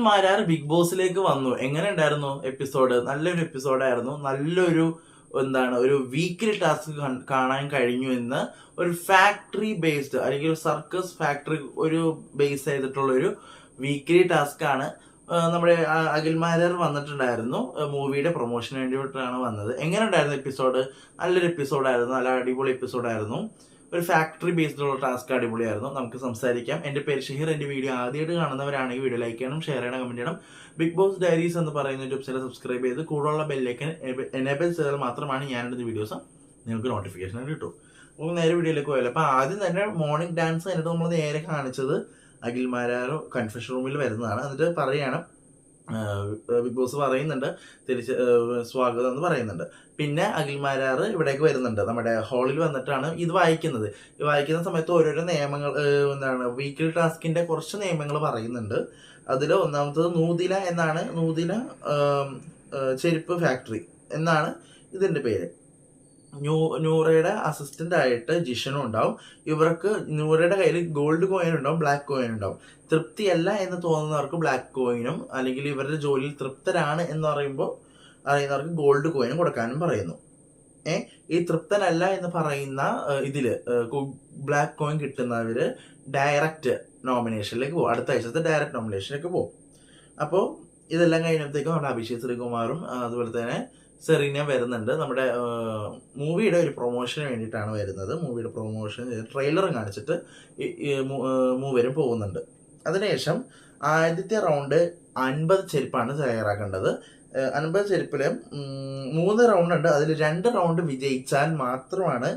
Marar big ബോസിലേക്ക് വന്നു. എങ്ങനെ ഉണ്ടായിരുന്നു എപ്പിസോഡ്? നല്ലൊരു എപ്പിസോഡായിരുന്നു. നല്ലൊരു ഒരു വീക്കിലി ടാസ്ക് കാണാൻ കഴിഞ്ഞു എന്ന് ഒരു ഫാക്ടറി ബേസ്ഡ് അല്ലെങ്കിൽ ഒരു സർക്കസ് ഫാക്ടറി ഒരു ബേസ് ചെയ്തിട്ടുള്ള ഒരു വീക്കിലി ടാസ്ക് ആണ്. നമ്മുടെ അഖിൽ മാരാർ വന്നിട്ടുണ്ടായിരുന്നു. മൂവിയുടെ പ്രൊമോഷന് വേണ്ടിയിട്ടാണ് വന്നത്. എങ്ങനെ ഉണ്ടായിരുന്നു എപ്പിസോഡ്? നല്ലൊരു എപ്പിസോഡായിരുന്നു. നല്ല അടിപൊളി എപ്പിസോഡായിരുന്നു. ഒരു ഫാക്ടറി ബേസ്ഡുള്ള ടാസ്ക് അടിപൊളിയായിരുന്നു. നമുക്ക് സംസാരിക്കാം. എൻ്റെ പേര് ഷഹീർ. എൻ്റെ വീഡിയോ ആദ്യമായിട്ട് കാണുന്നവരാണെങ്കിൽ വീഡിയോ ലൈക്ക് ചെയ്യണം, ഷെയർ ചെയ്യണം, കമന്റ് ചെയ്യണം. ബിഗ് ബോസ് ഡയറീസ് എന്ന് പറയുന്ന യൂട്യൂബ് ചാനൽ സബ്സ്ക്രൈബ് ചെയ്ത് കൂടുതലുള്ള ബെല്ലേക്ക് എനേബിൾ ചെയ്താൽ മാത്രമാണ് ഞാനിടുന്ന വീഡിയോസ് നിങ്ങൾക്ക് നോട്ടിഫിക്കേഷൻ കിട്ടും. അപ്പോൾ നേരെ വീഡിയോയിലേക്ക് പോയാലോ. അപ്പോൾ ആദ്യം തന്നെ മോർണിംഗ് ഡാൻസ് കഴിഞ്ഞിട്ട് നമ്മൾ നേരെ കാണിച്ചത് അഖിൽ മാരാർ കൺഫെഷൻ റൂമിൽ വരുന്നതാണ്. എന്നിട്ട് പറയാണ്, ബിഗ് ബോസ് പറയുന്നുണ്ട് തിരിച്ച് സ്വാഗതം എന്ന് പറയുന്നുണ്ട്. പിന്നെ അഖിൽ മാരാർ ഇവിടേക്ക് വരുന്നുണ്ട്. നമ്മുടെ ഹാളിൽ വന്നിട്ടാണ് ഇത് വായിക്കുന്നത്. വായിക്കുന്ന സമയത്ത് ഓരോരോ നിയമങ്ങൾ വീക്കിലി ടാസ്കിന്റെ കുറച്ച് നിയമങ്ങൾ പറയുന്നുണ്ട്. അതിൽ ഒന്നാമത്തത് നൂതില എന്നാണ്. നൂതില ചെരുപ്പ് ഫാക്ടറി എന്നാണ് ഇതിന്റെ പേര്. നൂറയുടെ അസിസ്റ്റന്റ് ആയിട്ട് ജിഷനും ഉണ്ടാവും. ഇവർക്ക് നൂറയുടെ കയ്യിൽ ഗോൾഡ് കോയിൻ ഉണ്ടാവും, ബ്ലാക്ക് കോയിൻ ഉണ്ടാവും. തൃപ്തിയല്ല എന്ന് തോന്നുന്നവർക്ക് ബ്ലാക്ക് കോയിനും, അല്ലെങ്കിൽ ഇവരുടെ ജോലിയിൽ തൃപ്തരാണ് എന്ന് അറിയുന്നവർക്ക് ഗോൾഡ് കോയിനും കൊടുക്കാനും പറയുന്നു. ഈ തൃപ്തനല്ല എന്ന് പറയുന്ന ഇതില് ബ്ലാക്ക് കോയിൻ കിട്ടുന്നവര് ഡയറക്റ്റ് നോമിനേഷനിലേക്ക് പോകും. അടുത്ത ആഴ്ചത്തെ ഡയറക്റ്റ് നോമിനേഷനിലേക്ക് പോകും. അപ്പോൾ ഇതെല്ലാം കഴിഞ്ഞപ്പോഴത്തേക്കും നമ്മുടെ അഭിഷേക് ശ്രീകുമാറും അതുപോലെ തന്നെ സെറീന വരുന്നുണ്ട്. നമ്മുടെ മൂവിയുടെ ഒരു പ്രൊമോഷന് വേണ്ടിയിട്ടാണ് വരുന്നത്. മൂവിയുടെ പ്രൊമോഷൻ ട്രെയിലറും കാണിച്ചിട്ട് മൂവരും പോകുന്നുണ്ട്. അതിനുശേഷം ആദ്യത്തെ റൗണ്ട് 50 ചെരുപ്പാണ് തയ്യാറാക്കേണ്ടത്. 50 ചെരുപ്പില് 3 റൗണ്ട് ഉണ്ട്. അതിൽ 2 റൗണ്ട് വിജയിച്ചാൽ മാത്രമാണ്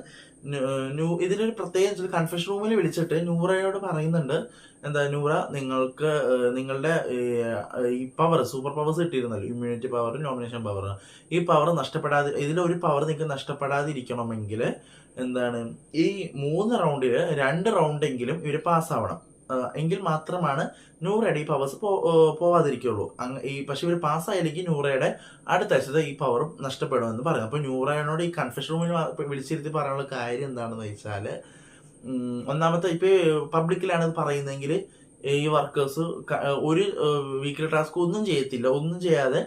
ഇതിലൊരു പ്രത്യേകം കൺഫെഷൻ റൂമിൽ വിളിച്ചിട്ട് നൂറയോട് പറയുന്നുണ്ട്, നൂറ, നിങ്ങൾക്ക് നിങ്ങളുടെ ഈ പവർ, സൂപ്പർ പവേഴ്സ് കിട്ടിയിരുന്നല്ലോ, ഇമ്മ്യൂണിറ്റി പവർ, നോമിനേഷൻ പവർ, ഈ പവർ ഇതിലൊരു പവർ നിങ്ങൾക്ക് നഷ്ടപ്പെടാതിരിക്കണമെങ്കിൽ ഈ 3 റൗണ്ടിൽ 2 റൗണ്ടെങ്കിലും ഇവർ പാസ്സാവണം. എങ്കിൽ മാത്രമാണ് നൂറയുടെ ഈ പവേഴ്സ് പോവാതിരിക്കുള്ളൂ. പക്ഷെ ഇവർ പാസ്സായില്ലെങ്കിൽ നൂറയുടെ അടുത്ത ആഴ്ചത്തെ ഈ പവറും നഷ്ടപ്പെടുമെന്ന് പറയും. അപ്പൊ നൂറയോട് ഈ കൺഫെഷൻ റൂമിൽ വിളിച്ചിരുത്തി പറയാനുള്ള കാര്യം എന്താണെന്ന് വെച്ചാൽ, ഒന്നാമത്തെ ഇപ്പൊ പബ്ലിക്കിലാണ് ഇത് പറയുന്നതെങ്കിൽ ഈ വർക്കേഴ്സ് ഒരു വീക്കിലി ടാസ്ക് ഒന്നും ചെയ്യത്തില്ല. ഒന്നും ചെയ്യാതെ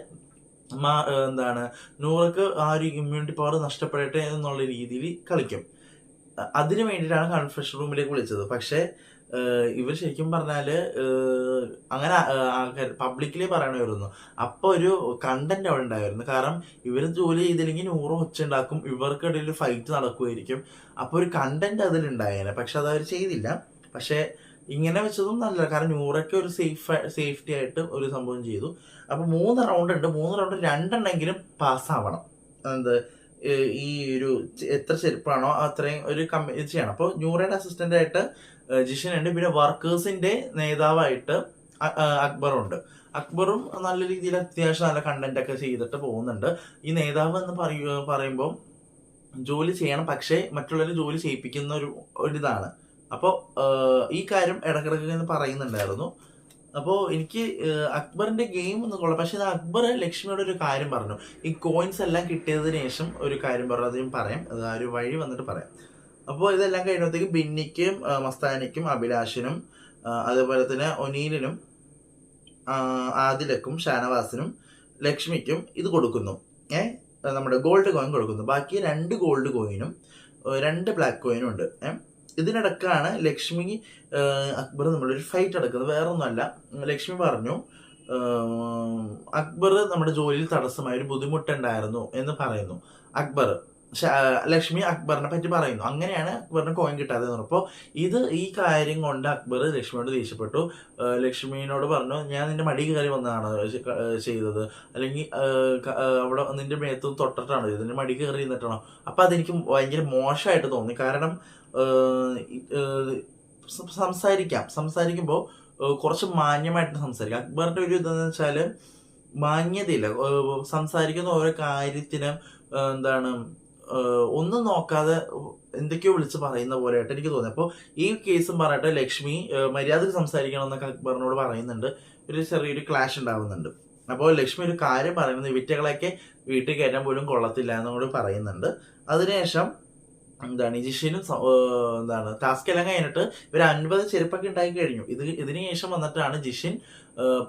നൂറക്ക് ആ ഒരു ഇമ്മ്യൂണിറ്റി പവർ നഷ്ടപ്പെടട്ടെ എന്നുള്ള രീതിയിൽ കളിക്കും. അതിനു വേണ്ടിയിട്ടാണ് കൺഫെഷൻ റൂമിലേക്ക് വിളിച്ചത്. പക്ഷെ ഇവർ ശരിക്കും പറഞ്ഞാല് അങ്ങനെ പബ്ലിക്കലി പറയണമായിരുന്നു. അപ്പൊ ഒരു കണ്ടന്റ് അവിടെ ഉണ്ടായിരുന്നു. കാരണം ഇവർ ജോലി ചെയ്തില്ലെങ്കിൽ 100 ഒച്ച ഉണ്ടാക്കും, ഇവർക്കിടയിൽ ഫൈറ്റ് നടക്കുമായിരിക്കും. അപ്പൊ ഒരു കണ്ടന്റ് അതിലുണ്ടായേനെ. പക്ഷെ അതവർ ചെയ്തില്ല. പക്ഷെ ഇങ്ങനെ വെച്ചതും നല്ലതാണ്. കാരണം 100ക്ക് ഒരു സേഫ്റ്റി ആയിട്ട് ഒരു സംഭവം ചെയ്തു. അപ്പൊ 3 റൗണ്ട് ഉണ്ട്. 3 റൗണ്ട് 2 എണ്ണെങ്കിലും പാസ്സാവണം. ഈ ഒരു എത്ര ചെരുപ്പാണോ അത്രയും ഒരു ഇത് ചെയ്യണം. അപ്പോൾ നൂറയുടെ അസിസ്റ്റന്റ് ആയിട്ട് ജിഷൻ ഉണ്ട്. പിന്നെ വർക്കേഴ്സിന്റെ നേതാവായിട്ട് അക്ബറുണ്ട്. അക്ബറും നല്ല രീതിയിൽ അത്യാവശ്യം നല്ല കണ്ടന്റ് ഒക്കെ ചെയ്തിട്ട് പോകുന്നുണ്ട്. ഈ നേതാവ് എന്ന് പറയുമ്പോൾ ജോലി ചെയ്യണം, പക്ഷേ മറ്റുള്ളവരെ ജോലി ചെയ്യിപ്പിക്കുന്ന ഒരിതാണ്. അപ്പോൾ ഈ കാര്യം ഇടക്കിടക്ക് പറയുന്നുണ്ടായിരുന്നു. അപ്പോൾ എനിക്ക് അക്ബറിന്റെ ഗെയിം ഒന്ന് കൊള്ളാം. പക്ഷെ അക്ബർ ലക്ഷ്മിയോട് ഒരു കാര്യം പറഞ്ഞു. ഈ കോയിൻസ് എല്ലാം കിട്ടിയതിനു ശേഷം ഒരു കാര്യം പറഞ്ഞു. അതും പറയാം, അത് ആ ഒരു വഴി വന്നിട്ട് പറയാം. അപ്പോൾ ഇതെല്ലാം കഴിയുമ്പോഴത്തേക്കും ബിന്നിക്കും മസ്താനിക്കും അഭിലാഷിനും അതുപോലെ തന്നെ ഒനീലിനും ആദിലക്കും ഷാനവാസിനും ലക്ഷ്മിക്കും ഇത് കൊടുക്കുന്നു. നമ്മുടെ ഗോൾഡ് കോയിൻ കൊടുക്കുന്നു. ബാക്കി 2 ഗോൾഡ് കോയിനും 2 ബ്ലാക്ക് കോയിനും ഉണ്ട്. ഇതിനിടക്കാണ് ലക്ഷ്മി അക്ബർ നമ്മളൊരു ഫൈറ്റ് നടക്കുന്നത്. വേറെ ഒന്നുമല്ല, ലക്ഷ്മി പറഞ്ഞു അക്ബർ നമ്മുടെ ജോലിയിൽ തടസ്സമായ ഒരു ബുദ്ധിമുട്ടുണ്ടായിരുന്നു എന്ന് പറയുന്നു. ലക്ഷ്മി അക്ബറിനെ പറ്റി പറയുന്നു. അങ്ങനെയാണ് അക്ബറിന് കോയിൻ കിട്ടാതെ. അപ്പോൾ ഈ കാര്യം കൊണ്ട് അക്ബർ ലക്ഷ്മിയോട് ദേഷ്യപ്പെട്ടു. ലക്ഷ്മിയോട് പറഞ്ഞു, ഞാൻ നിന്റെ മടി കയറി വന്നതാണ് ചെയ്തത്, അല്ലെങ്കിൽ അവിടെ നിന്റെ മേത്ത് തൊട്ടിട്ടാണ് ചെയ്തത്, നിന്റെ മടി കയറി നിന്നിട്ടാണോ? അപ്പൊ അതെനിക്ക് ഭയങ്കര മോശമായിട്ട് തോന്നി. കാരണം സംസാരിക്കുമ്പോൾ കുറച്ച് മാന്യമായിട്ട് സംസാരിക്കാം. അക്ബറിന്റെ ഒരു ഇതെന്ന് വെച്ചാല് മാന്യതയില്ല. സംസാരിക്കുന്ന ഓരോ കാര്യത്തിനും ഒന്നും നോക്കാതെ എന്തൊക്കെയോ വിളിച്ച് പറയുന്ന പോലെയായിട്ട് എനിക്ക് തോന്നി. അപ്പോൾ ഈ കേസും പറഞ്ഞിട്ട് ലക്ഷ്മി മര്യാദക്ക് സംസാരിക്കണം എന്നൊക്കെ അക്ബറിനോട് പറയുന്നുണ്ട്. ഒരു ചെറിയൊരു ക്ലാഷ് ഉണ്ടാവുന്നുണ്ട്. അപ്പോൾ ലക്ഷ്മി ഒരു കാര്യം പറയുന്നത്, വിറ്റകളൊക്കെ വീട്ടിൽ കയറ്റാൻ പോലും കൊള്ളത്തില്ല എന്നോട് പറയുന്നുണ്ട്. അതിനുശേഷം എന്താണ് ജിഷിനും എന്താണ് ടാസ്ക് എല്ലാം കഴിഞ്ഞിട്ട് ഇവർ 50 ചെരുപ്പൊക്കെ ഉണ്ടാക്കി കഴിഞ്ഞു. ഇതിന് ശേഷം വന്നിട്ടാണ് ജിഷിൻ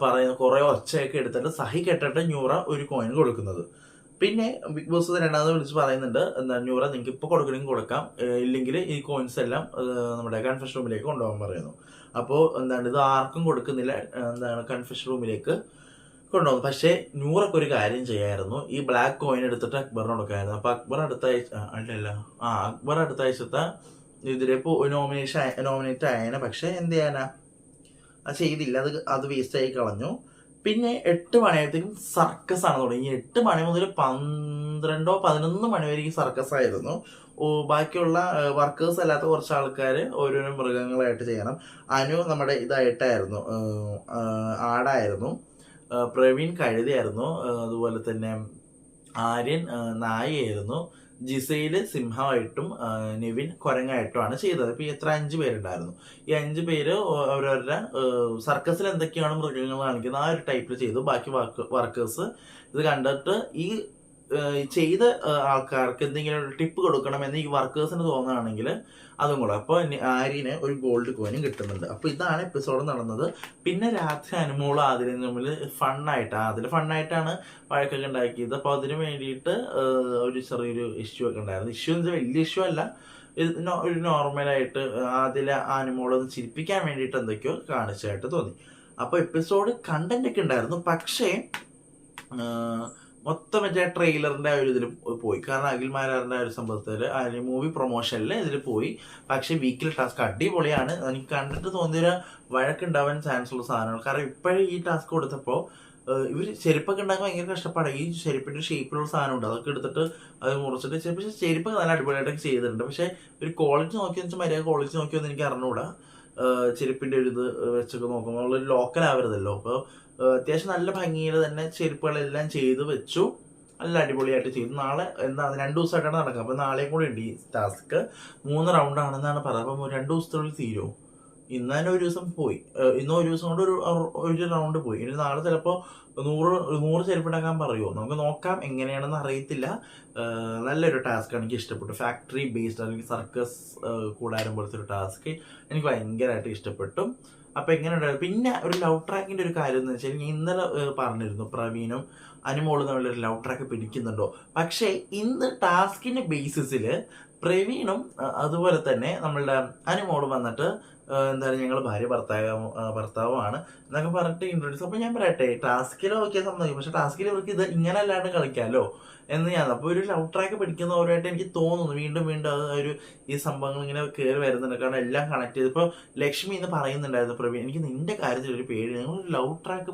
പറയുന്ന കുറെ ഒച്ചയൊക്കെ എടുത്തിട്ട് സഹി കെട്ടിട്ട് ന്യൂറ ഒരു കോയിൻ കൊടുക്കുന്നത്. പിന്നെ ബിഗ് ബോസ് രണ്ടാമത് വിളിച്ച് പറയുന്നുണ്ട്, എന്താണ് ന്യൂറ നിങ്ങൾക്ക് ഇപ്പോൾ കൊടുക്കണമെങ്കിൽ കൊടുക്കാം, ഇല്ലെങ്കിൽ ഈ കോയിൻസ് എല്ലാം നമ്മുടെ കൺഫെഷൻ റൂമിലേക്ക് കൊണ്ടുപോകാൻ പറയുന്നു. അപ്പോൾ എന്താണ് ഇത് ആർക്കും കൊടുക്കുന്നില്ല, എന്താണ് കൺഫെഷൻ റൂമിലേക്ക് കൊണ്ടുപോകുന്നു. പക്ഷേ നൂറൊക്കെ ഒരു കാര്യം ചെയ്യായിരുന്നു, ഈ ബ്ലാക്ക് കോയിൻ എടുത്തിട്ട് അക്ബറിന് കൊടുക്കായിരുന്നു. അപ്പൊ അക്ബർ അടുത്ത ആഴ്ചത്തെ ഇതിലിപ്പോ നോമിനേറ്റ് ആയേനെ. പക്ഷെ എന്ത് ചെയ്യാനാ, അത് ചെയ്തില്ല, അത് വേസ്റ്റ് ആയി കളഞ്ഞു. പിന്നെ 8 മണിയായപ്പോഴത്തേക്കും സർക്കസ് ആണ് തുടങ്ങി. 8 മണി മുതൽ 12-11 മണി വരെ ഈ സർക്കസ് ആയിരുന്നു. ബാക്കിയുള്ള വർക്കേഴ്സ് അല്ലാത്ത കുറച്ച് ആൾക്കാർ ഓരോരോ മൃഗങ്ങളായിട്ട് ചെയ്യണം. അനു നമ്മുടെ ഇതായിട്ടായിരുന്നു, ആടായിരുന്നു. പ്രവീൺ കഴുതയായിരുന്നു. അതുപോലെ തന്നെ ആര്യൻ നായയായിരുന്നു. ജിസയില് സിംഹമായിട്ടും നിവിൻ കുരങ്ങായിട്ടുമാണ് ചെയ്തത്. ഇപ്പൊ എത്ര 5 പേരുണ്ടായിരുന്നു. ഈ 5 പേര് അവരവരുടെ സർക്കസിൽ എന്തൊക്കെയാണ് മൃഗങ്ങൾ കാണിക്കുന്നത് ആ ഒരു ടൈപ്പിൽ ചെയ്തു. ബാക്കി വർക്കേഴ്സ് ഇത് കണ്ടിട്ട് ഈ ചെയ്ത ആൾക്കാർക്ക് എന്തെങ്കിലും ഒരു ടിപ്പ് കൊടുക്കണമെന്ന് ഈ വർക്കേഴ്സിന് തോന്നുകയാണെങ്കിൽ അതും കൂടെ. അപ്പോൾ ആര്യന് ഒരു ഗോൾഡ് കോയിനും കിട്ടുന്നുണ്ട്. അപ്പോൾ ഇതാണ് എപ്പിസോഡ് നടന്നത്. പിന്നെ രാത്രി അനുമോളും ആദിലും തമ്മിൽ ഫണ്ണായിട്ടാണ് വഴക്കൊക്കെ ഉണ്ടാക്കിയത്. അപ്പോൾ അതിന് വേണ്ടിയിട്ട് ഒരു ചെറിയൊരു ഇഷ്യൂ ഒക്കെ ഉണ്ടായിരുന്നു. ഇഷ്യൂ എന്ന് വെച്ചാൽ വലിയ ഇഷ്യൂ അല്ല, ഒരു നോർമലായിട്ട് അതിലെ അനുമോളൊന്ന് ചിരിപ്പിക്കാൻ വേണ്ടിയിട്ട് എന്തൊക്കെയോ കാണിച്ചതായിട്ട് തോന്നി. അപ്പോൾ എപ്പിസോഡ് കണ്ടന്റ് ഒക്കെ ഉണ്ടായിരുന്നു. പക്ഷേ മൊത്തം മറ്റേ ട്രെയിലറിന്റെ ആ ഒരു ഇതിൽ പോയി. കാരണം അഖിൽമാരാറിന്റെ ഒരു സംഭവത്തിൽ അതിന് മൂവി പ്രൊമോഷനിൽ ഇതിൽ പോയി. പക്ഷെ വീക്കിലി ടാസ്ക് അടിപൊളിയാണ്. എനിക്ക് കണ്ടിട്ട് തോന്നിയൊരു വഴക്കുണ്ടാവാൻ ചാൻസ് ഉള്ള സാധനങ്ങൾ. കാരണം ഇപ്പോഴും ഈ ടാസ്ക് കൊടുത്തപ്പോൾ ഇവർ ചെരുപ്പൊക്കെ ഉണ്ടാക്കാൻ ഭയങ്കര കഷ്ടപ്പാടാണ്. ഈ ചെരുപ്പിന്റെ ഷേപ്പിലുള്ള സാധനം ഉണ്ട്, അതൊക്കെ എടുത്തിട്ട് അത് മുറിച്ചിട്ട് പക്ഷേ ചെരുപ്പ് നല്ല അടിപൊളിയായിട്ടൊക്കെ ചെയ്തിട്ടുണ്ട്. പക്ഷെ ഒരു ക്വാളിറ്റി നോക്കിയെന്ന് വെച്ചാൽ മര്യാദ ക്വാളിറ്റി നോക്കിയൊന്നും എനിക്ക് അറിഞ്ഞുകൂടാ. ചെരുപ്പിന്റെ ഒരു ഇത് വെച്ചൊക്കെ നോക്കുമ്പോൾ നമ്മളൊരു ലോക്കൽ ആവരുതല്ലോ. അപ്പോൾ അത്യാവശ്യം നല്ല ഭംഗിയിൽ തന്നെ ചെരുപ്പുകളെല്ലാം ചെയ്ത് വെച്ചു. നല്ല അടിപൊളിയായിട്ട് ചെയ്തു. നാളെ എന്താണ് 2 ദിവസമായിട്ടാണ് നടക്കുക. അപ്പോൾ നാളെയും കൂടി ഉണ്ട് ഈ ടാസ്ക്. 3 റൗണ്ടാണെന്നാണ് പറയുന്നത്. അപ്പം 2 ദിവസത്തിനുള്ളിൽ തീരുമോ? ഇന്ന് തന്നെ ഒരു ദിവസം പോയി, ഇന്ന് ഒരു ദിവസം കൊണ്ട് ഒരു റൗണ്ട് പോയി. ഇനി നാളെ ചിലപ്പോൾ 100 ചെരുപ്പിടാക്കാൻ പറയുമോ? നമുക്ക് നോക്കാം, എങ്ങനെയാണെന്ന് അറിയത്തില്ല. നല്ലൊരു ടാസ്ക് എനിക്ക് ഇഷ്ടപ്പെട്ടു. ഫാക്ടറി ബേസ്ഡ് അല്ലെങ്കിൽ സർക്കസ് കൂടാരം പോലത്തെ ഒരു ടാസ്ക് എനിക്ക് ഭയങ്കരമായിട്ട് ഇഷ്ടപ്പെട്ടു. അപ്പൊ എങ്ങനെ ഉണ്ടായിരുന്നു? പിന്നെ ഒരു ലവ് ട്രാക്കിന്റെ ഒരു കാര്യം എന്ന് വെച്ചാൽ ഇന്നലെ പറഞ്ഞിരുന്നു പ്രവീണും അനുമോളും തമ്മിലൊരു ലവ് ട്രാക്ക് പിടിക്കുന്നുണ്ടോ. പക്ഷേ ഇന്ന് ടാസ്കിന്റെ ബേസിസിൽ പ്രവീണും അതുപോലെ തന്നെ നമ്മളുടെ അനുമോളും വന്നിട്ട് എന്താണ് ഞങ്ങൾ ഭാര്യ ഭർത്താവുമാണ് എന്നൊക്കെ പറഞ്ഞിട്ട് ഇൻട്രൊഡ്യൂസ്. അപ്പൊ ഞാൻ പറയട്ടെ, ടാസ്കിൽ ഓക്കെ സമ്മതിക്കും, പക്ഷെ ടാസ്കിൽ ഇവർക്ക് ഇത് ഇങ്ങനെ അല്ലാണ്ട് കളിക്കാമല്ലോ എന്ന് ഞാൻ. അപ്പോൾ ഒരു ലവ് ട്രാക്ക് പിടിക്കുന്നവരായിട്ട് എനിക്ക് തോന്നുന്നു. വീണ്ടും ഒരു ഈ സംഭവങ്ങൾ ഇങ്ങനെ കയറി വരുന്നുണ്ട്. കാരണം എല്ലാം കണക്ട് ചെയ്ത് ഇപ്പോൾ ലക്ഷ്മി എന്ന് പറയുന്നുണ്ടായിരുന്നു പ്രവീൺ, എനിക്ക് നിന്റെ കാര്യത്തിൽ ഒരു പേടി, നിങ്ങൾ ഒരു ലവ് ട്രാക്ക്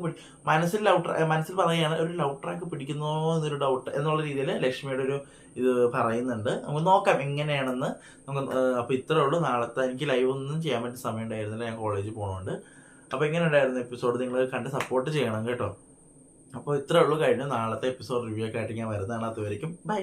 മനസ്സിൽ പറയുകയാണ് ഒരു ലവ് ട്രാക്ക് പിടിക്കുന്നോ എന്നൊരു ഡൗട്ട് എന്നുള്ള രീതിയിൽ ലക്ഷ്മിയുടെ ഒരു ഇത് പറയുന്നുണ്ട്. നമുക്ക് നോക്കാം എങ്ങനെയാണെന്ന്. നമുക്ക് അപ്പോൾ ഇത്രേ ഉള്ളൂ. നാളത്തെ എനിക്ക് ലൈവ് ഒന്നും ചെയ്യാൻ പറ്റിയ സമയം ഉണ്ടായിരുന്നില്ല, ഞാൻ കോളേജിൽ പോകുന്നുണ്ട്. അപ്പോൾ എങ്ങനെ ഉണ്ടായിരുന്നു എപ്പിസോഡ്? നിങ്ങൾ കണ്ട് സപ്പോർട്ട് ചെയ്യണം കേട്ടോ. അപ്പോൾ ഇത്രേ ഉള്ളൂ. കഴിഞ്ഞു. നാളത്തെ എപ്പിസോഡ് റിവ്യൂ ഒക്കെ ആയിട്ട് ഞാൻ വരുന്നതാണ്. അതുവരെയും ബൈ.